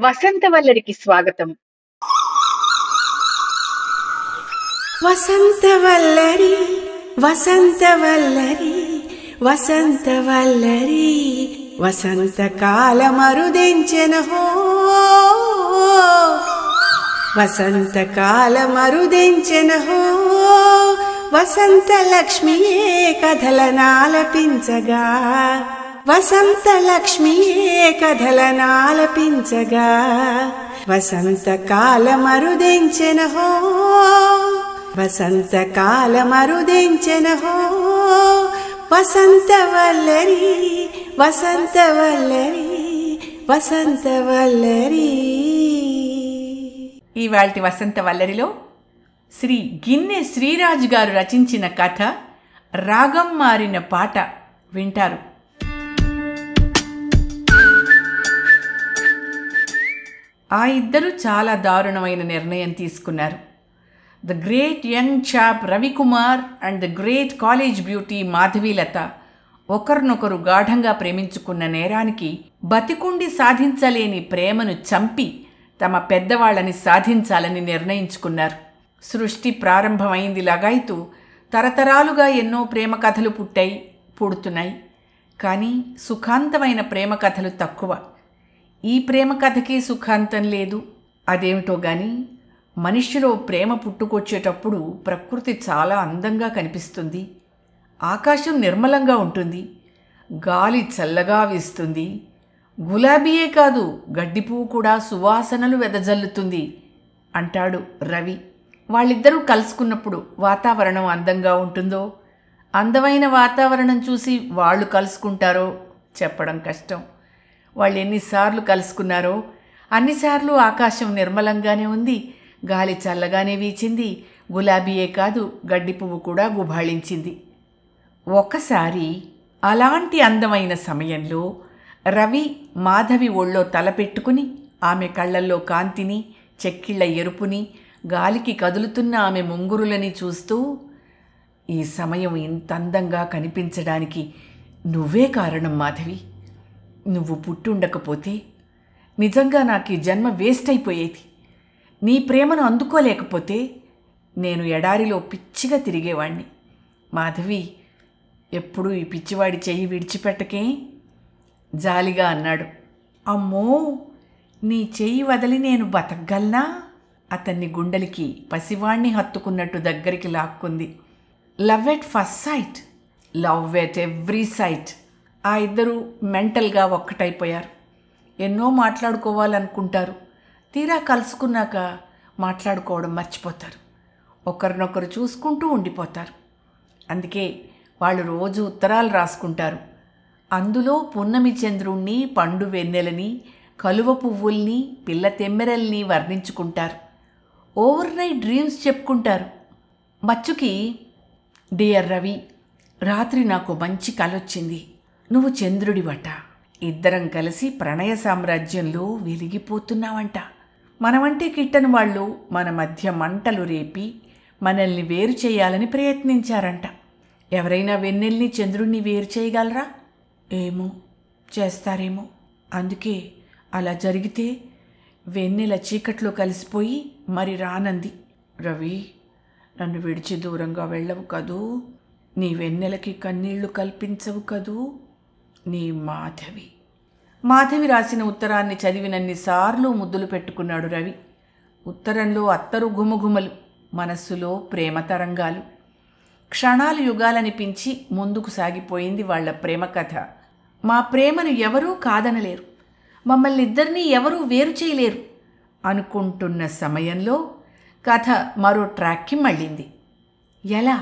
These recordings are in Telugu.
వసంతవల్లరికి స్వాగతం. వసంతవల్లరి వసంతవల్లరి వసంతవల్లరి వసంతకాలమరుదెంచెనహో వసంతకాలమరుదెంచెనహో వసంతలక్ష్మియే కథలనాలపించగా వసంతలక్ష్మియే కథలనాలపించగా వసంతకాలమరుదెంచెనహో వసంతకాలమరుదెంచెనహో వసంతవల్లరి వసంతవల్లరి వసంతవల్లరి. ఇవాల్టి వసంతవల్లరిలో శ్రీ గిన్నె శ్రీరాజు గారు రచించిన కథ రాగం మారిన పాట వింటారు. ఆ ఇద్దరు చాలా దారుణమైన నిర్ణయం తీసుకున్నారు. The great young chap Ravikumar and the great college beauty Madhavilatha ఒకరినొకరు గాఢంగా ప్రేమించుకున్న నేరానికి బతికుండి సాధించలేని ప్రేమను చంపి తమ పెద్దవాళ్ళని సాధించాలని నిర్ణయించుకున్నారు. సృష్టి ప్రారంభమైంది లగాయితూ తరతరాలుగా ఎన్నో ప్రేమ కథలు పుట్టాయి, పుడుతున్నాయి. కానీ సుఖాంతమైన ప్రేమ కథలు తక్కువ. ఈ ప్రేమ కథకి సుఖాంతం లేదు. అదేమిటో గాని మనిషిలో ప్రేమ పుట్టుకొచ్చేటప్పుడు ప్రకృతి చాలా అందంగా కనిపిస్తుంది. ఆకాశం నిర్మలంగా ఉంటుంది, గాలి చల్లగా వీస్తుంది, గులాబీయే కాదు గడ్డి పువ్వు కూడా సువాసనలు వెదజల్లుతుంది అంటాడు రవి. వాళ్ళిద్దరూ కలుసుకున్నప్పుడు వాతావరణం అందంగా ఉంటుందో, అందమైన వాతావరణం చూసి వాళ్ళు కలుసుకుంటారో చెప్పడం కష్టం. వాళ్ళు ఎన్నిసార్లు కలుసుకున్నారో అన్నిసార్లు ఆకాశం నిర్మలంగానే ఉంది, గాలి చల్లగానే వీచింది, గులాబీయే కాదు గడ్డి పువ్వు కూడా గుబాళించింది. ఒకసారి అలాంటి అందమైన సమయంలో రవి మాధవి ఒళ్ళో తలపెట్టుకుని ఆమె కళ్ళల్లో కాంతిని, చెక్కిళ్ల ఎరుపుని, గాలికి కదులుతున్న ఆమె ముంగురులని చూస్తూ, ఈ సమయం ఇంత అందంగా కనిపించడానికి నువ్వే కారణం మాధవి. నువ్వు పుట్టుండకపోతే నిజంగా నాకు ఈ జన్మ వేస్ట్ అయిపోయేది. నీ ప్రేమను అందుకోలేకపోతే నేను ఎడారిలో పిచ్చిగా తిరిగేవాణ్ణి. మాధవి, ఎప్పుడూ ఈ పిచ్చివాడి చెయ్యి విడిచిపెట్టకే జాలిగా అన్నాడు. అమ్మో, నీ చెయ్యి వదిలి నేను బతకగలనా? అతన్ని గుండెలికి పసివాణ్ణి హత్తుకున్నట్టు దగ్గరికి లాక్కుంది. Love at first sight, love at every sight. ఆ ఇద్దరూ మెంటల్గా ఒక్కటైపోయారు. ఎన్నో మాట్లాడుకోవాలనుకుంటారు, తీరా కలుసుకున్నాక మాట్లాడుకోవడం మర్చిపోతారు, ఒకరినొకరు చూసుకుంటూ ఉండిపోతారు. అందుకే వాళ్ళు రోజు ఉత్తరాలు రాసుకుంటారు. అందులో పున్నమి చంద్రుణ్ణి, పండు వెన్నెలని, కలువ పువ్వుల్ని, పిల్ల తెమ్మెరల్ని వర్ణించుకుంటారు. ఓవర్ నైట్ డ్రీమ్స్ చెప్పుకుంటారు. మచ్చుకి, డియర్ రవి, రాత్రి నాకు మంచి కలొచ్చింది. నువ్వు చంద్రుడివట. ఇద్దరం కలిసి ప్రణయ సామ్రాజ్యంలో వెలిగిపోతున్నావంట. మనమంటే కిట్టని వాళ్ళు మన మధ్య మంటలు రేపి మనల్ని వేరు చేయాలని ప్రయత్నించారంట. ఎవరైనా వెన్నెల్ని చంద్రుణ్ణి వేరు చేయగలరా? ఏమో, చేస్తారేమో. అందుకే అలా జరిగితే వెన్నెల చీకట్లో కలిసిపోయి మరి రానంది. రవి, నన్ను విడిచి దూరంగా వెళ్ళవు కదూ, నీ వెన్నెలకి కన్నీళ్లు కల్పించవు కదూ, నీ మాధవి. మాధవి రాసిన ఉత్తరాన్ని చదివినన్నిసార్లు ముద్దులు పెట్టుకున్నాడు రవి. ఉత్తరంలో అత్తరు ఘుమఘుమలు, మనస్సులో ప్రేమ తరంగాలు. క్షణాలు యుగాలనిపించి ముందుకు సాగిపోయింది వాళ్ల ప్రేమ కథ. మా ప్రేమను ఎవరూ కాదనలేరు, మమ్మల్ని ఇద్దరినీ ఎవరూ వేరు చేయలేరు అనుకుంటున్న సమయంలో కథ మరో ట్రాక్కి మళ్ళింది. ఎలా?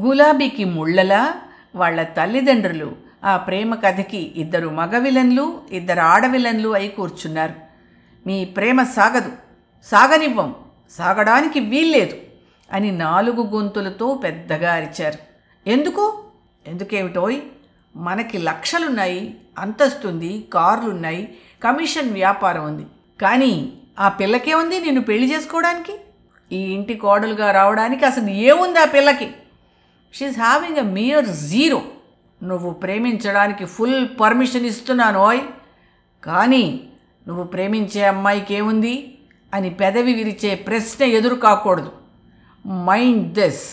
గులాబీకి ముళ్ళలా వాళ్ల తల్లిదండ్రులు ఆ ప్రేమ కథకి ఇద్దరు మగ విలన్లు, ఇద్దరు ఆడవిలన్లు అయి కూర్చున్నారు. మీ ప్రేమ సాగదు, సాగనివ్వం, సాగడానికి వీల్లేదు అని 4 గొంతులతో పెద్దగా అరిచారు. ఎందుకేమిటోయ్, మనకి లక్షలున్నాయి, అంతస్తుంది, కార్లున్నాయి, కమిషన్ వ్యాపారం ఉంది. కానీ ఆ పిల్లకే ఉంది నిన్ను పెళ్లి చేసుకోవడానికి? ఈ ఇంటి కోడలుగా రావడానికి అసలు ఏముంది ఆ పిల్లకి? She's having a mere zero. నువ్వు ప్రేమించడానికి ఫుల్ పర్మిషన్ ఇస్తున్నాను ఓయ్, కానీ నువ్వు ప్రేమించే అమ్మాయికి ఏముంది అని పెదవి విరిచే ప్రశ్న ఎదురు కాకూడదు. మైండ్ దిస్,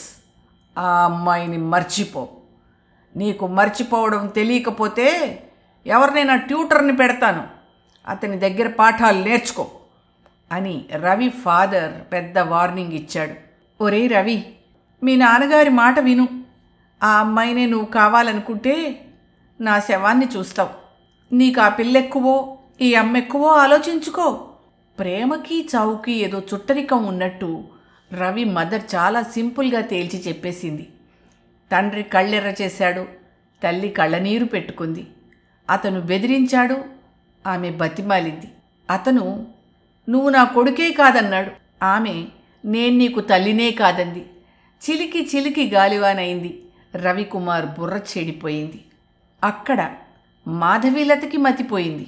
ఆ అమ్మాయిని మర్చిపో. నీకు మర్చిపోవడం తెలియకపోతే ఎవరినైనా ట్యూటర్ని పెడతాను, అతని దగ్గర పాఠాలు నేర్చుకో అని రవి ఫాదర్ పెద్ద వార్నింగ్ ఇచ్చాడు. ఒరే రవి, మీ నాన్నగారి మాట విను. ఆ అమ్మాయినే నువ్వు కావాలనుకుంటే నా శవాన్ని చూస్తావు. నీకు ఆ పిల్ల ఎక్కువో ఈ అమ్మ ఎక్కువో ఆలోచించుకో. ప్రేమకి చావుకి ఏదో చుట్టరికం ఉన్నట్టు రవి మదర్ చాలా సింపుల్గా తేల్చి చెప్పేసింది. తండ్రి కళ్ళెర్ర చేశాడు, తల్లి కళ్ళనీరు పెట్టుకుంది. అతను బెదిరించాడు, ఆమె బతిమాలింది. అతను నువ్వు నా కొడుకే కాదన్నాడు, ఆమె నేను నీకు తల్లినే కాదంది. చిలికి చిలికి గాలివానైంది. రవికుమార్ బుర్ర చెడిపోయింది. అక్కడ మాధవీలతకి మతిపోయింది.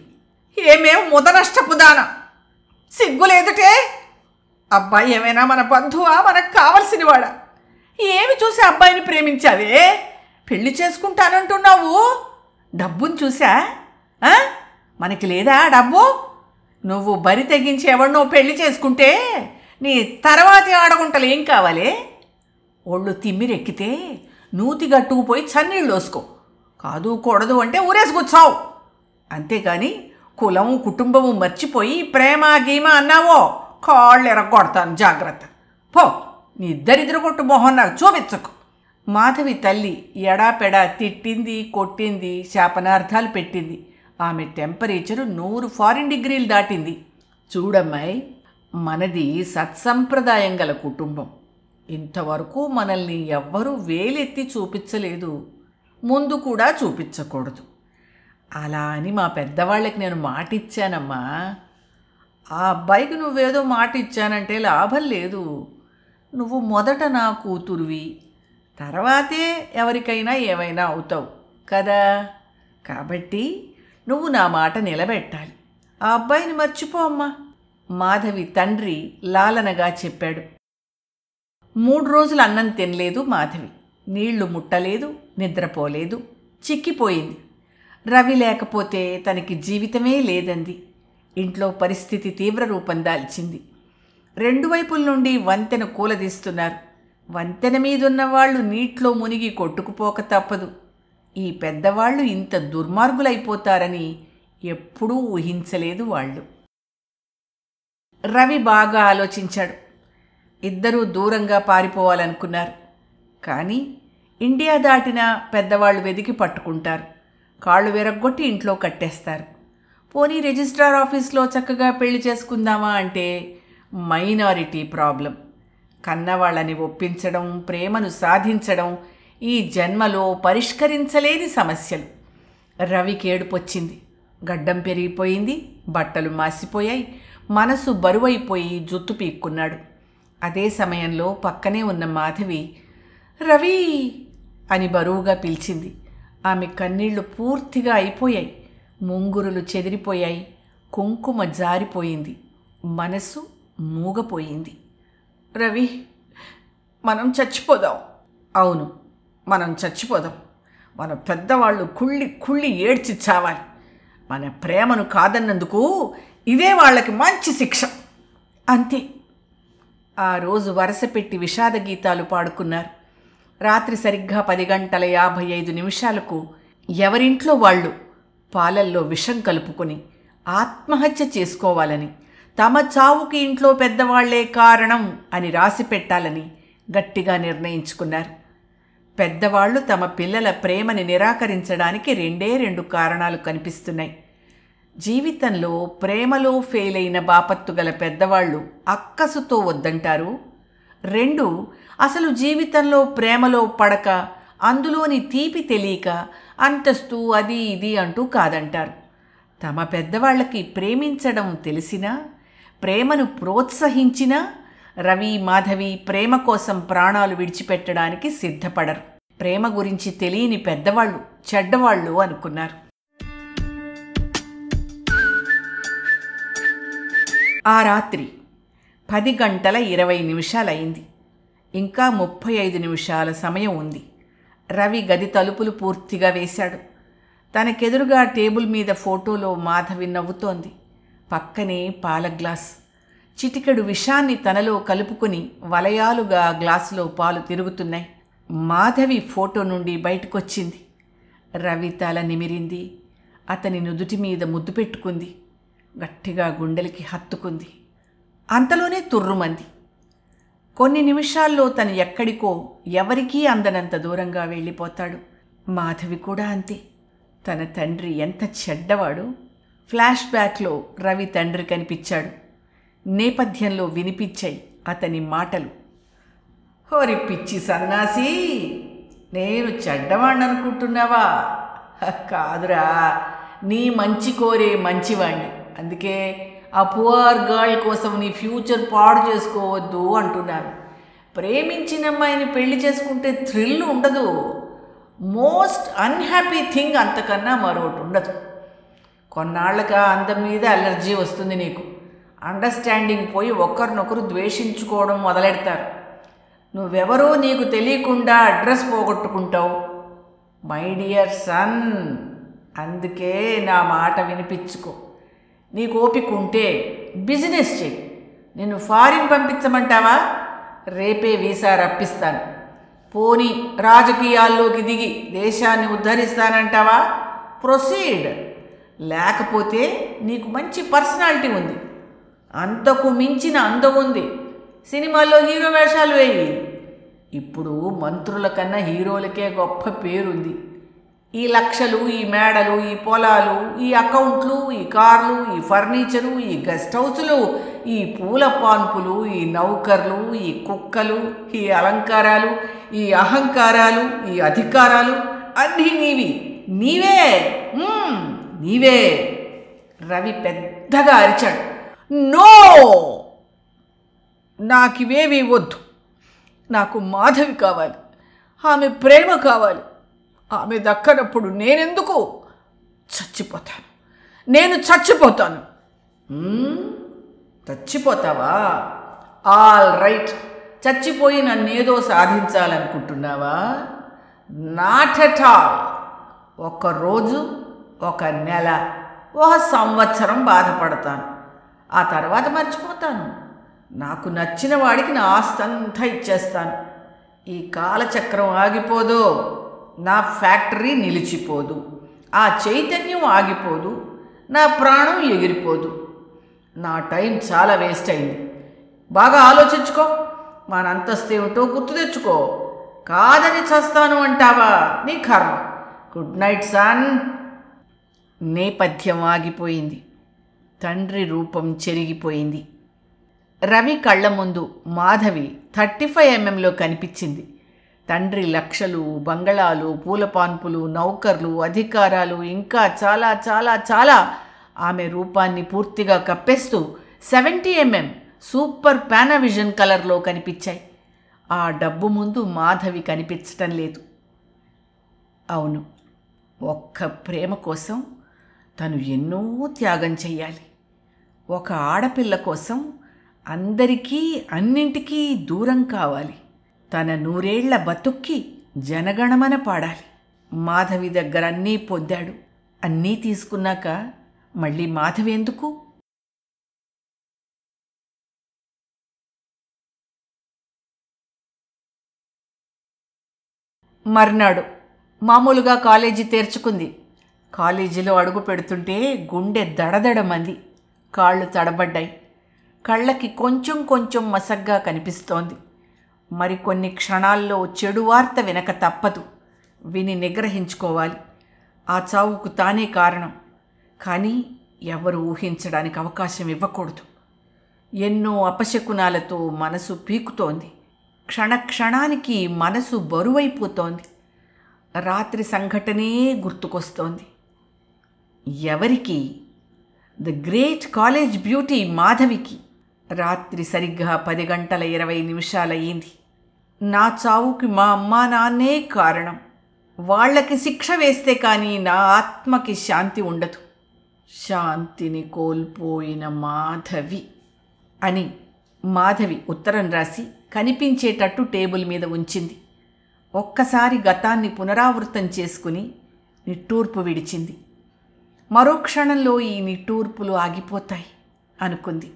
ఏమేం ముదనష్టపుదానా, సిగ్గులేదుటే? అబ్బాయి ఏమైనా మన బంధువా, మనకు కావలసినవాడా? ఏమి చూసి అబ్బాయిని ప్రేమించావే? పెళ్లి చేసుకుంటానంటున్నావు. డబ్బుని చూసా? మనకి లేదా డబ్బు? నువ్వు బరి తెగించి ఎవరినో పెళ్లి చేసుకుంటే నీ తర్వాతి ఆడగుంటలు ఏం కావాలి? ఒళ్ళు తిమ్మిరెక్కితే నూతి గట్టుకుపోయి చన్నీళ్ళు వేసుకో. కాదు కూడదు అంటే ఊరేసుకొచ్చావు. అంతేగాని కులం కుటుంబము మర్చిపోయి ప్రేమ గీమ అన్నావో కాళ్ళు ఎరగొడతాను, జాగ్రత్త. పో, నీ ఇద్దరిద్దరు కొట్టు మొహం నాకు చూపించకు. మాధవి తల్లి ఎడాపెడా తిట్టింది, కొట్టింది, శాపనార్థాలు పెట్టింది. ఆమె టెంపరేచరు 100 ఫారిన్ డిగ్రీలు దాటింది. చూడమ్మాయి, మనది సత్సంప్రదాయం గల కుటుంబం. ఇంతవరకు మనల్ని ఎవ్వరూ వేలెత్తి చూపించలేదు, ముందు కూడా చూపించకూడదు. అలా అని మా పెద్దవాళ్ళకి నేను మాట ఇచ్చానమ్మా. ఆ అబ్బాయికి నువ్వేదో మాట ఇచ్చానంటే లాభం లేదు. నువ్వు మొదట నా కూతురువి, తర్వాతే ఎవరికైనా ఏమైనా అవుతావు కదా. కాబట్టి నువ్వు నా మాట నిలబెట్టాలి. ఆ అబ్బాయిని మర్చిపో అమ్మా, మాధవి తండ్రి లాలనగా చెప్పాడు. 3 రోజులు అన్నం తినలేదు మాధవి. నీళ్లు ముట్టలేదు, నిద్రపోలేదు, చిక్కిపోయింది. రవి లేకపోతే తనకి జీవితమే లేదంది. ఇంట్లో పరిస్థితి తీవ్ర రూపం దాల్చింది. 2 వైపుల నుండి వంతెన కూలదీస్తున్నారు. వంతెన మీదున్న వాళ్ళు నీటిలో మునిగి కొట్టుకుపోక తప్పదు. ఈ పెద్దవాళ్ళు ఇంత దుర్మార్గులైపోతారని ఎప్పుడూ ఊహించలేదు వాళ్ళు. రవి బాగా ఆలోచించాడు. ఇద్దరూ దూరంగా పారిపోవాలనుకున్నారు. కానీ ఇండియా దాటినా పెద్దవాళ్ళు వెదికి పట్టుకుంటారు, కాళ్ళు విరగ్గొట్టి ఇంట్లో కట్టేస్తారు. పోనీ రిజిస్ట్రార్ ఆఫీస్లో చక్కగా పెళ్లి చేసుకుందామా అంటే మైనారిటీ ప్రాబ్లం. కన్నవాళ్ళని ఒప్పించడం, ప్రేమను సాధించడం ఈ జన్మలో పరిష్కరించలేని సమస్యలు. రవికి ఏడుపొచ్చింది. గడ్డం పెరిగిపోయింది, బట్టలు మాసిపోయాయి, మనసు బరువైపోయి జుత్తు పీక్కున్నాడు. అదే సమయంలో పక్కనే ఉన్న మాధవి రవి అని బరువుగా పిలిచింది. ఆమె కన్నీళ్లు పూర్తిగా అయిపోయాయి, ముంగురులు చెదిరిపోయాయి, కుంకుమ జారిపోయింది, మనసు మూగపోయింది. రవి, మనం చచ్చిపోదాం. అవును, మనం చచ్చిపోదాం. మన పెద్దవాళ్ళు కుళ్ళి కుళ్ళి ఏడ్చి చావాలి. మన ప్రేమను కాదన్నందుకు ఇదే వాళ్ళకి మంచి శిక్ష. అంతే. ఆ రోజు వరుస పెట్టి విషాద గీతాలు పాడుకున్నారు. రాత్రి సరిగ్గా 10:55 ఎవరింట్లో వాళ్ళు పాలల్లో విషం కలుపుకొని ఆత్మహత్య చేసుకోవాలని, తమ చావుకి ఇంట్లో పెద్దవాళ్లే కారణం అని రాసి పెట్టాలని గట్టిగా నిర్ణయించుకున్నారు. పెద్దవాళ్లు తమ పిల్లల ప్రేమని నిరాకరించడానికి 2 కారణాలు కనిపిస్తున్నాయి. జీవితంలో ప్రేమలో ఫెయిల్ అయిన బాపత్తు గల పెద్దవాళ్ళు అక్కసుతో వద్దంటారు. 2, అసలు జీవితంలో ప్రేమలో పడక అందులోని తీపి తెలియక అంతస్తు అది ఇది అంటూ కాదంటారు. తమ పెద్దవాళ్ళకి ప్రేమించడం తెలిసినా, ప్రేమను ప్రోత్సహించినా రవి, మాధవి ప్రేమ కోసం ప్రాణాలు విడిచిపెట్టడానికి సిద్ధపడరు. ప్రేమ గురించి తెలియని పెద్దవాళ్ళు చెడ్డవాళ్ళు అనుకున్నారు. ఆ రాత్రి 10:20 అయింది. ఇంకా 35 నిమిషాల సమయం ఉంది. రవి గది తలుపులు పూర్తిగా వేశాడు. తనకెదురుగా టేబుల్ మీద ఫోటోలో మాధవి నవ్వుతోంది. పక్కనే పాల గ్లాస్. చిటికెడు విషాన్ని తనలో కలుపుకుని వలయాలుగా గ్లాసులో పాలు తిరుగుతున్నాయి. మాధవి ఫోటో నుండి బయటకొచ్చింది. రవి తల నిమిరింది. అతని నుదుటి మీద ముద్దు పెట్టుకుంది. గట్టిగా గుండెలకి హత్తుకుంది. అంతలోనే తుర్రుమంది. కొన్ని నిమిషాల్లో తను ఎక్కడికో ఎవరికీ అందనంత దూరంగా వెళ్ళిపోతాడు. మాధవి కూడా అంతే. తన తండ్రి ఎంత చెడ్డవాడు. ఫ్లాష్ బ్యాక్లో రవి తండ్రి కనిపించాడు. నేపథ్యంలో వినిపించాయి అతని మాటలు. హోరి పిచ్చి సన్నాసి, నేను చెడ్డవాణ్ణనుకుంటున్నావా? కాదురా, నీ మంచి కోరే మంచివాణ్ణి. అందుకే ఆ పువర్ గర్ల్ కోసం నీ ఫ్యూచర్ పాడు చేసుకోవద్దు అంటున్నాను. ప్రేమించిన అమ్మాయిని పెళ్లి చేసుకుంటే థ్రిల్ ఉండదు. మోస్ట్ అన్హ్యాపీ థింగ్ అంతకన్నా మరొకటి ఉండదు. కొన్నాళ్ళగా అందం మీద అలర్జీ వస్తుంది నీకు. అండర్స్టాండింగ్ పోయి ఒకరినొకరు ద్వేషించుకోవడం మొదలెడతారు. నువ్వెవరో నీకు తెలియకుండా అడ్రస్ పోగొట్టుకుంటావు. మై డియర్ సన్, అందుకే నా మాట వినిపించుకో. నీకు ఓపిక ఉంటే బిజినెస్ చెయ్యి. నిన్ను ఫారిన్ పంపించమంటావా? రేపే వీసా రప్పిస్తాను. పోనీ రాజకీయాల్లోకి దిగి దేశాన్ని ఉద్ధరిస్తానంటావా? ప్రొసీడ్. లేకపోతే నీకు మంచి పర్సనాలిటీ ఉంది, అంతకు మించిన అందం ఉంది. సినిమాల్లో హీరో వేషాలు వేయి. ఇప్పుడు మంత్రుల కన్నా హీరోలకే గొప్ప పేరుంది. ఈ లక్షలు, ఈ మేడలు, ఈ పొలాలు, ఈ అకౌంట్లు, ఈ కార్లు, ఈ ఫర్నిచరు, ఈ గెస్ట్ హౌసులు, ఈ పూల పాన్పులు, ఈ నౌకర్లు, ఈ కుక్కలు, ఈ అలంకారాలు, ఈ అహంకారాలు, ఈ అధికారాలు అన్నీ నీవి. నీవే నీవే. రవి పెద్దగా అరిచాడు. నో, నాకివేవీ వద్దు. నాకు మాధవి కావాలి. ఆమె ప్రేమ కావాలి. ఆమె దక్కనప్పుడు నేనెందుకు? చచ్చిపోతాను. నేను చచ్చిపోతాను. చచ్చిపోతావా? All right. చచ్చిపోయి నన్నేదో సాధించాలనుకుంటున్నావా? Not at all. ఒక రోజు, ఒక నెల, ఒక సంవత్సరం బాధపడతాను. ఆ తర్వాత మర్చిపోతాను. నాకు నచ్చిన వాడికి నా ఆస్తంతా ఇచ్చేస్తాను. ఈ కాలచక్రం ఆగిపోదు. నా ఫ్యాక్టరీ నిలిచిపోదు. ఆ చైతన్యం ఆగిపోదు. నా ప్రాణం ఎగిరిపోదు. నా టైం చాలా వేస్ట్ అయింది. బాగా ఆలోచించుకో. మన అంతస్తు ఏమిటో గుర్తు తెచ్చుకో. కాదని చస్తాను అంటావా? నీ కర్మ. Good night son. నేపథ్యం ఆగిపోయింది. తండ్రి రూపం చెరిగిపోయింది. రవి కళ్ళ ముందు మాధవి 35 mm కనిపించింది. తండ్రి లక్షలు, బంగళాలు, పూలపాన్పులు, నౌకర్లు, అధికారాలు, ఇంకా చాలా చాలా చాలా ఆమె రూపాన్ని పూర్తిగా కప్పేస్తూ 70 mm సూపర్ పానావిజన్ కలర్లో కనిపించాయి. ఆ డబ్బు ముందు మాధవి కనిపించటం లేదు. అవును, ఒక్క ప్రేమ కోసం తను ఎన్నో త్యాగం చెయ్యాలి. ఒక ఆడపిల్ల కోసం అందరికీ అన్నింటికీ దూరం కావాలి. తన 100 ఏళ్ల బతుక్కి జనగణమన పాడాలి. మాధవి దగ్గర అన్నీ పొందాడు. అన్నీ తీసుకున్నాక మళ్ళీ మాధవి ఎందుకు? మర్నాడు మామూలుగా కాలేజీ తెరుచుకుంది. కాలేజీలో అడుగు పెడుతుంటే గుండె దడదడమంది. కాళ్ళు తడబడ్డాయి. కళ్ళకి కొంచెం కొంచెం మసగ్గా కనిపిస్తోంది. మరికొన్ని క్షణాల్లో చెడు వార్త వినక తప్పదు. విని నిగ్రహించుకోవాలి. ఆ చావుకు తానే కారణం. కానీ ఎవరు ఊహించడానికి అవకాశం ఇవ్వకూడదు. ఎన్నో అపశకునాలతో మనసు పీకుతోంది. క్షణక్షణానికి మనసు బరువైపోతోంది. రాత్రి సంఘటనే గుర్తుకొస్తోంది. ఎవరికి? ద గ్రేట్ కాలేజ్ బ్యూటీ మాధవికి. రాత్రి సరిగ్గా 10:20 అయ్యింది. నా చావుకి మా అమ్మా నాన్నే కారణం. వాళ్లకి శిక్ష వేస్తే కానీ నా ఆత్మకి శాంతి ఉండదు. శాంతిని కోల్పోయిన మాధవి అని మాధవి ఉత్తరం రాసి కనిపించేటట్టు టేబుల్ మీద ఉంచింది. ఒక్కసారి గతాన్ని పునరావృతం చేసుకుని నిట్టూర్పు విడిచింది. మరో క్షణంలో ఈ నిట్టూర్పులు ఆగిపోతాయి అనుకుంది.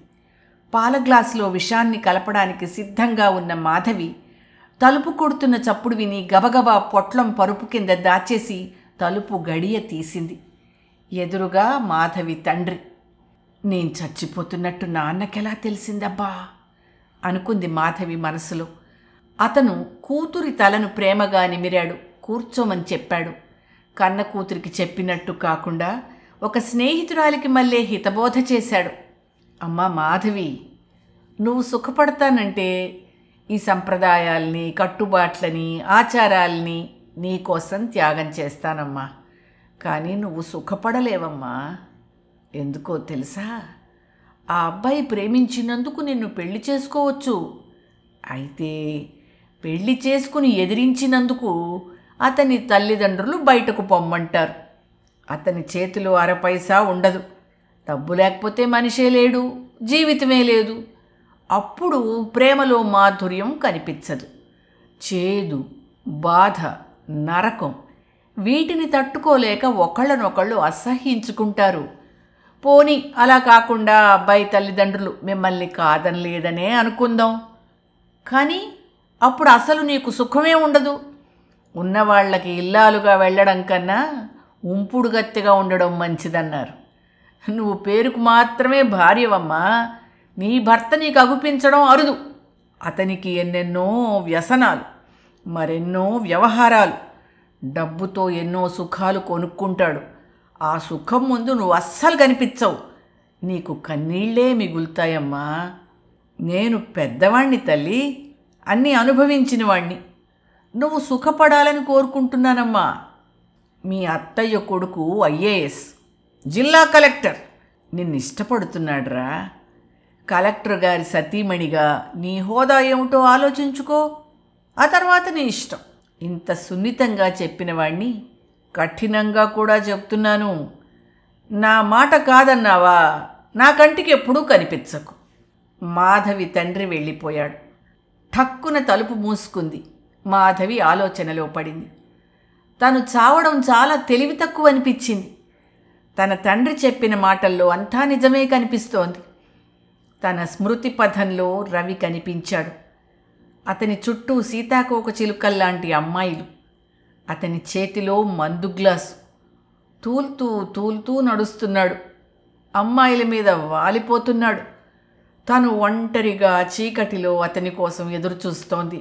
పాల గ్లాసులో విషాన్ని కలపడానికి సిద్ధంగా ఉన్న మాధవి తలుపు కొడుతున్న చప్పుడు విని గబగబా పొట్లం పరుపు కింద దాచేసి తలుపు గడియ తీసింది. ఎదురుగా మాధవి తండ్రి. నేను చచ్చిపోతున్నట్టు నాన్నకెలా తెలిసిందబ్బా అనుకుంది మాధవి మనసులో. అతను కూతురి తలను ప్రేమగా నిమిరాడు. కూర్చోమని చెప్పాడు. కన్న కూతురికి చెప్పినట్టు కాకుండా ఒక స్నేహితురాలికి మళ్ళీ హితబోధ చేశాడు. అమ్మా మాధవి, నువ్వు సుఖపడతానంటే ఈ సంప్రదాయాల్ని, కట్టుబాట్లని, ఆచారాల్ని నీకోసం త్యాగం చేస్తానమ్మా. కానీ నువ్వు సుఖపడలేవమ్మా. ఎందుకో తెలుసా? ఆ అబ్బాయి ప్రేమించినందుకు నిన్ను పెళ్లి చేసుకోవచ్చు. అయితే పెళ్లి చేసుకుని ఎదిరించినందుకు అతని తల్లిదండ్రులు బయటకు పొమ్మంటారు. అతని చేతిలో అరపైసా ఉండదు. డబ్బు లేకపోతే మనిషే లేడు, జీవితమే లేదు. అప్పుడు ప్రేమలో మాధుర్యం కనిపించదు. చేదు, బాధ, నరకం వీటిని తట్టుకోలేక ఒకళ్ళనొకళ్ళు అసహ్యించుకుంటారు. పోనీ అలా కాకుండా అబ్బాయి తల్లిదండ్రులు మిమ్మల్ని కాదనలేదనే అనుకుందాం. కానీ అప్పుడు అసలు నీకు సుఖమే ఉండదు. ఉన్నవాళ్ళకి ఇల్లాలుగా వెళ్ళడం కన్నా ఉంపుడు గత్తెగా ఉండడం మంచిదన్నారు. నువ్వు పేరుకు మాత్రమే భార్యవమ్మా. నీ భర్త నీకు అగుపించడం అరుదు. అతనికి ఎన్నెన్నో వ్యసనాలు, మరెన్నో వ్యవహారాలు, డబ్బుతో ఎన్నో సుఖాలు కొనుక్కుంటాడు. ఆ సుఖం ముందు నువ్వు అస్సలు కనిపించవు. నీకు కన్నీళ్లే మిగులుతాయమ్మా. నేను పెద్దవాణ్ణి తల్లి, అన్నీ అనుభవించిన వాణ్ణి. నువ్వు సుఖపడాలని కోరుకుంటున్నానమ్మా. మీ అత్తయ్య కొడుకు ఐఏఎస్, జిల్లా కలెక్టర్, నిన్ను ఇష్టపడుతున్నాడురా. కలెక్టర్ గారి సతీమణిగా నీ హోదా ఏమిటో ఆలోచించుకో. ఆ తర్వాత నీ ఇష్టం. ఇంత సున్నితంగా చెప్పిన వాణ్ణి కఠినంగా కూడా చెప్తున్నాను. నా మాట కాదన్నావా, నా కంటికి ఎప్పుడూ కనిపించకు. మాధవి తండ్రి వెళ్ళిపోయాడు. ఠక్కున తలుపు మూసుకుంది. మాధవి ఆలోచనలో పడింది. తను చావడం చాలా తెలివి తక్కువ అనిపించింది. తన తండ్రి చెప్పిన మాటల్లో అంతా నిజమే కనిపిస్తోంది. తన స్మృతి పథంలో రవి కనిపించాడు. అతని చుట్టూ సీతాకోక చిలుకల్లాంటి అమ్మాయిలు. అతని చేతిలో మందు గ్లాసు. తూలుతూ తూలుతూ నడుస్తున్నాడు. అమ్మాయిల మీద వాలిపోతున్నాడు. తను ఒంటరిగా చీకటిలో అతని కోసం ఎదురుచూస్తోంది.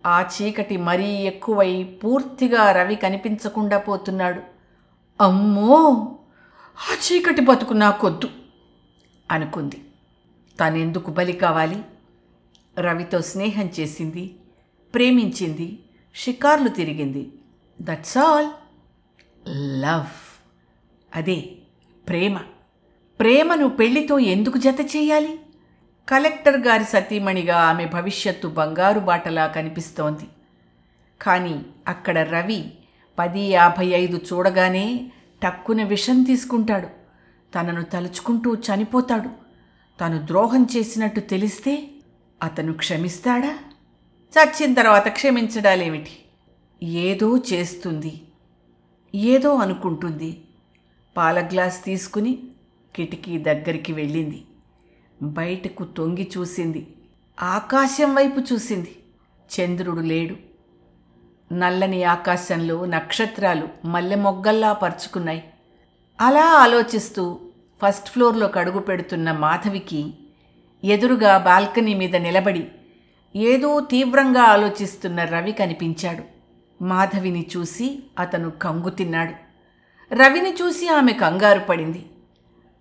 ఆ చీకటి మరీ ఎక్కువై పూర్తిగా రవి కనిపించకుండా పోతున్నాడు. అమ్మో, ఆ చీకటి బతుకు నాకొద్దు అనుకుంది. తనెందుకు బలి కావాలి? రవితో స్నేహం చేసింది, ప్రేమించింది, షికార్లు తిరిగింది. That's all. లవ్, అదే ప్రేమ. ప్రేమను పెళ్లితో ఎందుకు జత చేయాలి? కలెక్టర్ గారి సతీమణిగా ఆమె భవిష్యత్తు బంగారు బాటలా కనిపిస్తోంది. కానీ అక్కడ రవి 10:55 చూడగానే టక్కున విషం తీసుకుంటాడు. తనను తలుచుకుంటూ చనిపోతాడు. తను ద్రోహం చేసినట్టు తెలిస్తే అతను క్షమిస్తాడా? చచ్చిన తర్వాత క్షమించడాలేమిటి? ఏదో చేస్తుంది, ఏదో అనుకుంటుంది. పాల గ్లాస్ తీసుకుని కిటికీ దగ్గరికి వెళ్ళింది. బయటకు తొంగి చూసింది. ఆకాశం వైపు చూసింది. చంద్రుడు లేడు. నల్లని ఆకాశంలో నక్షత్రాలు మల్లె మొగ్గల్లా పరుచుకున్నాయి. అలా ఆలోచిస్తూ ఫస్ట్ ఫ్లోర్లోకి అడుగు పెడుతున్న మాధవికి ఎదురుగా బాల్కనీ మీద నిలబడి ఏదో తీవ్రంగా ఆలోచిస్తున్న రవి కనిపించాడు. మాధవిని చూసి అతను కంగు తిన్నాడు. రవిని చూసి ఆమె కంగారు పడింది.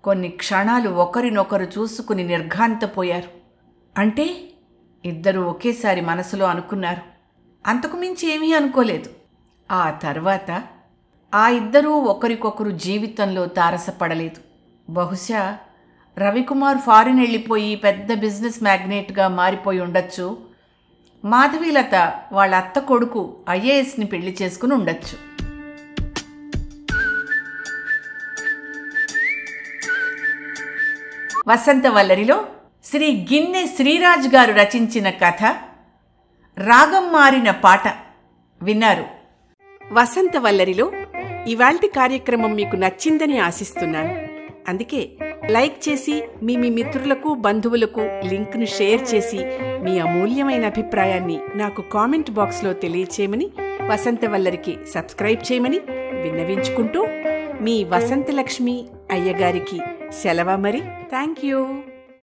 కొన్ని క్షణాలు ఒకరినొకరు చూసుకుని నిర్ఘాంతపోయారు. అంటే ఇద్దరూ ఒకేసారి మనసులో అనుకున్నారు. అంతకుమించి ఏమీ అనుకోలేదు. ఆ తర్వాత ఆ ఇద్దరూ ఒకరికొకరు జీవితంలో తారసపడలేదు. బహుశా రవికుమార్ ఫారిన్ వెళ్ళిపోయి పెద్ద బిజినెస్ మ్యాగ్నెట్గా మారిపోయి ఉండొచ్చు. మాధవీలత వాళ్ళ అత్త కొడుకు ఐఏఎస్ని పెళ్లి చేసుకుని ఉండొచ్చు. వసంతవల్లరిలో శ్రీ గిన్నె శ్రీరాజ్ గారు రచించిన కథ రాగం మారిన పాట విన్నారు. వసంత వల్లరిలో ఇవాల్టి కార్యక్రమం మీకు నచ్చిందని ఆశిస్తున్నాను. అందుకే లైక్ చేసి మీ మిత్రులకు బంధువులకు లింక్ను షేర్ చేసి మీ అమూల్యమైన అభిప్రాయాన్ని నాకు కామెంట్ బాక్స్లో తెలియచేయమని, వసంత వల్లరికి సబ్స్క్రైబ్ చేయమని విన్నవించుకుంటూ మీ వసంతలక్ష్మి అయ్యగారికి సెలవు మరి. Thank you.